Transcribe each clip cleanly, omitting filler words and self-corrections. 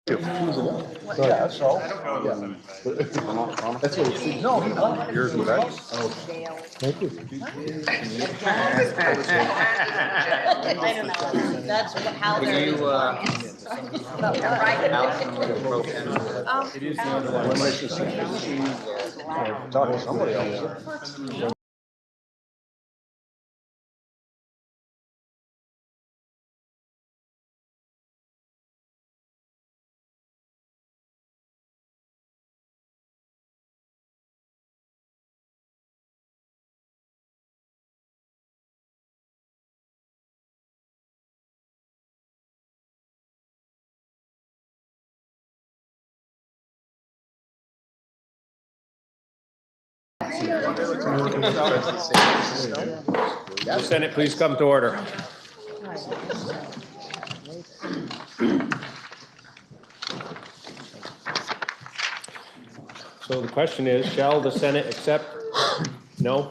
Yeah, so. That's what it seems. No, he won. Yours and Beck's? Thank you. I don't know, that's how Can they're. you, Allison, with the pro tem? It is the other one. Talk to somebody else. Will Senate please come to order? So the question is, shall the Senate accept? No?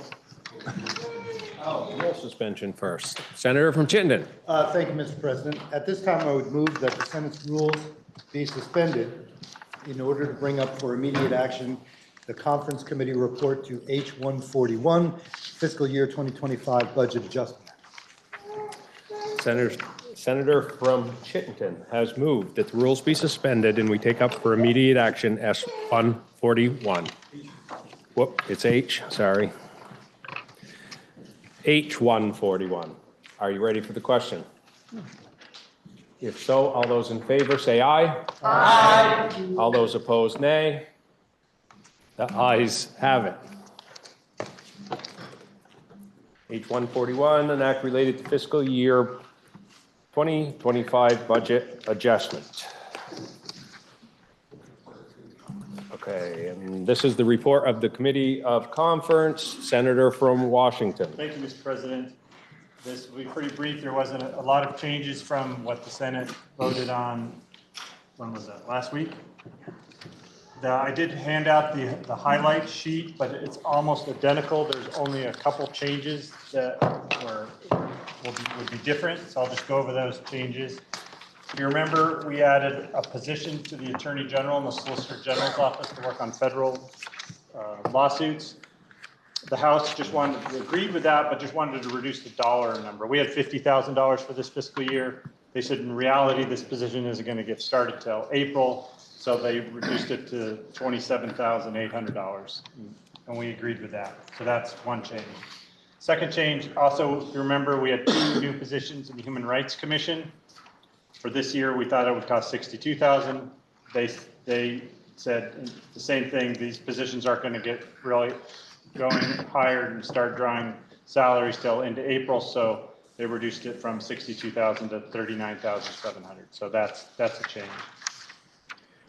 Rule suspension first. Senator from Chittenden. Thank you, Mr. President. At this time, I would move that the Senate's rules be suspended in order to bring up for immediate action the Conference Committee report to H-141, fiscal year 2025 budget adjustment. Senator from Chittenden has moved that the rules be suspended and we take up for immediate action S-141. Whoop, it's H, sorry. H-141. Are you ready for the question? If so, all those in favor say aye. Aye. All those opposed, nay. The ayes have it. H-141, an act related to fiscal year 2025 budget adjustment. Okay, and this is the report of the Committee of Conference. Senator from Washington. Thank you, Mr. President. This will be pretty brief. There wasn't a lot of changes from what the Senate voted on, when was that, last week? I did hand out the highlight sheet, but it's almost identical. There's only a couple changes that would be different, so I'll just go over those changes. If you remember, we added a position to the Attorney General and the Solicitor General's office to work on federal lawsuits. The House just agreed with that, but just wanted to reduce the dollar number. We had $50,000 for this fiscal year. They said in reality, this position isn't going to get started till April, so they reduced it to $27,800, and we agreed with that. So that's one change. Second change, also, if you remember, we had 2 new positions in the Human Rights Commission. For this year, we thought it would cost $62,000. They said the same thing. These positions aren't going to get really going hired and start drawing salaries till into April, so they reduced it from $62,000 to $39,700. So that's a change.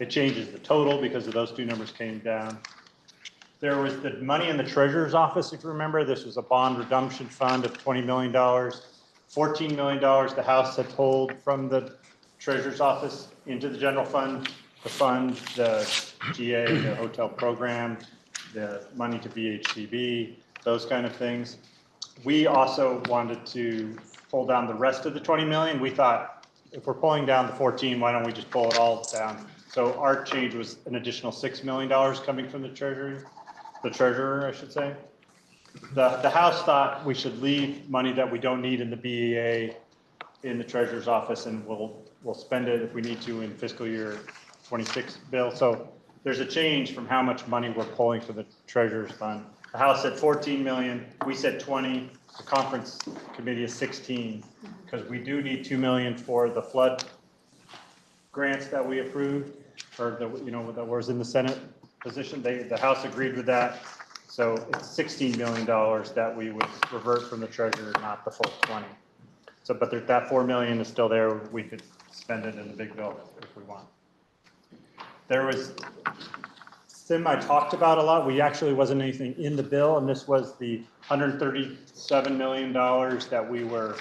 It changes the total because of those 2 numbers came down. There was the money in the Treasurer's office, if you remember. This was a bond redemption fund of $20 million. $14 million the House had pulled from the Treasurer's office into the general fund to fund the GA, the hotel program, the money to BHCB, those kind of things. We also wanted to pull down the rest of the 20 million. We thought if we're pulling down the 14, why don't we just pull it all down? So our change was an additional $6 million coming from the Treasurer, I should say. The House thought we should leave money that we don't need in the BEA in the Treasurer's office, and we'll spend it if we need to in fiscal year 26 bill. So there's a change from how much money we're pulling for the Treasurer's fund. The House said 14 million, we said 20. The Conference Committee is 16 because we do need 2 million for the flood grants that we approved, or that was in the Senate position. The House agreed with that. So it's $16 million that we would revert from the Treasurer, not the full 20. So, but that 4 million is still there. We could spend it in the big bill if we want. There was I talked about a lot. We actually wasn't anything in the bill, and this was the $137 million that we were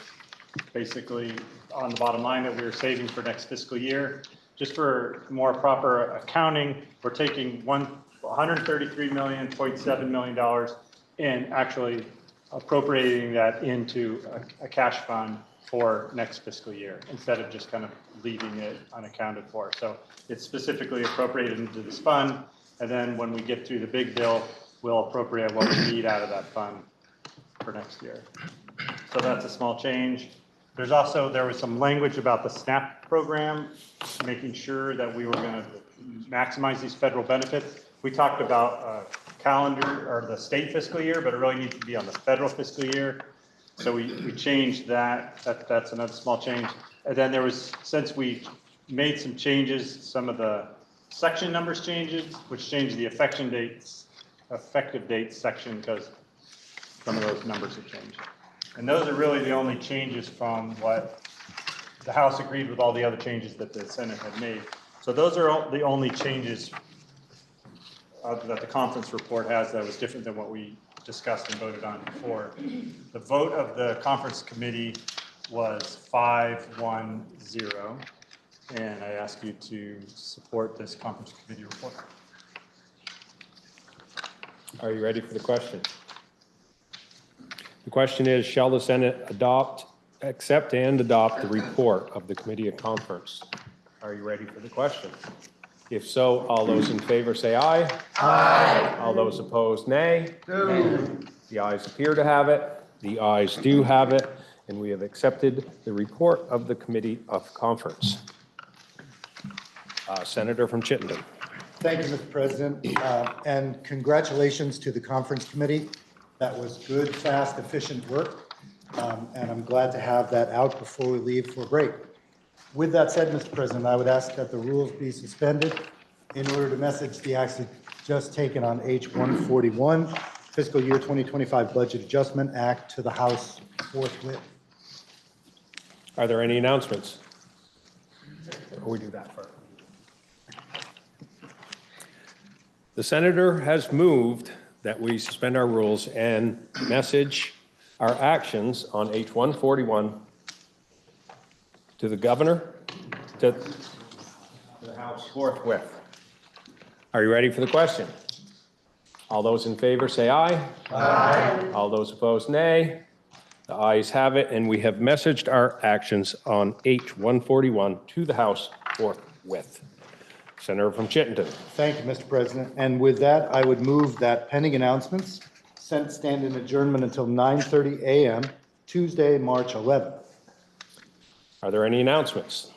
basically on the bottom line that we were saving for next fiscal year. Just for more proper accounting, we're taking $133.7 million and actually appropriating that into a cash fund for next fiscal year, instead of just kind of leaving it unaccounted for. So it's specifically appropriated into this fund, and then when we get through the big bill, we'll appropriate what we need out of that fund for next year. So that's a small change. There was some language about the SNAP program, making sure that we were going to maximize these federal benefits. We talked about calendar or the state fiscal year, but it really needs to be on the federal fiscal year. So we changed that. That's another small change. And then since we made some changes, some of the section numbers changes, which changed the effective dates section because some of those numbers have changed. And those are really the only changes from what the House agreed with all the other changes that the Senate had made. So those are the only changes that the conference report has that was different than what we discussed and voted on before. The vote of the conference committee was 5-1-0, and I ask you to support this conference committee report. Are you ready for the question? The question is, shall the Senate accept and adopt the report of the Committee of Conference? Are you ready for the question? If so, all those in favor say aye. Aye. All those opposed, nay. No. The ayes appear to have it. The ayes do have it, and we have accepted the report of the Committee of Conference. Senator from Chittenden. Thank you, Mr. President, and congratulations to the conference committee. That was good, fast, efficient work, and I'm glad to have that out before we leave for a break. With that said, Mr. President, I would ask that the rules be suspended in order to message the action just taken on H-141, Fiscal Year 2025 Budget Adjustment Act, to the House forthwith. Are there any announcements? Or we do that first. The senator has moved that we suspend our rules and message our actions on H-141 to the governor, to the House forthwith. Are you ready for the question? All those in favor say aye. Aye. All those opposed, nay. The ayes have it, and we have messaged our actions on H-141 to the House forthwith. Senator from Chittenden. Thank you, Mr. President. And with that, I would move that pending announcements, Senate stand in adjournment until 9:30 a.m., Tuesday, March 11th. Are there any announcements?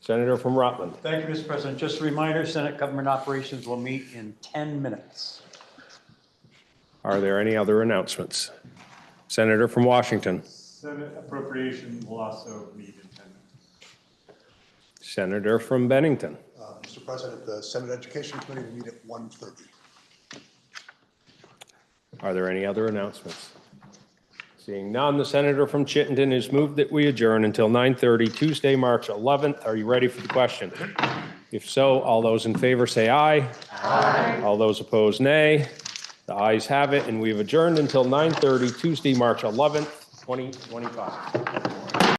Senator from Rutland. Thank you, Mr. President. Just a reminder, Senate Government Operations will meet in 10 minutes. Are there any other announcements? Senator from Washington. Senate appropriation will also meet in 10 minutes. Senator from Bennington. Mr. President, the Senate Education Committee will meet at 1:30. Are there any other announcements? Seeing none, the senator from Chittenden has moved that we adjourn until 9:30 Tuesday, March 11th. Are you ready for the question? If so, all those in favor say aye. Aye. All those opposed, nay. The ayes have it, and we've adjourned until 9:30 Tuesday, March 11th, 2025.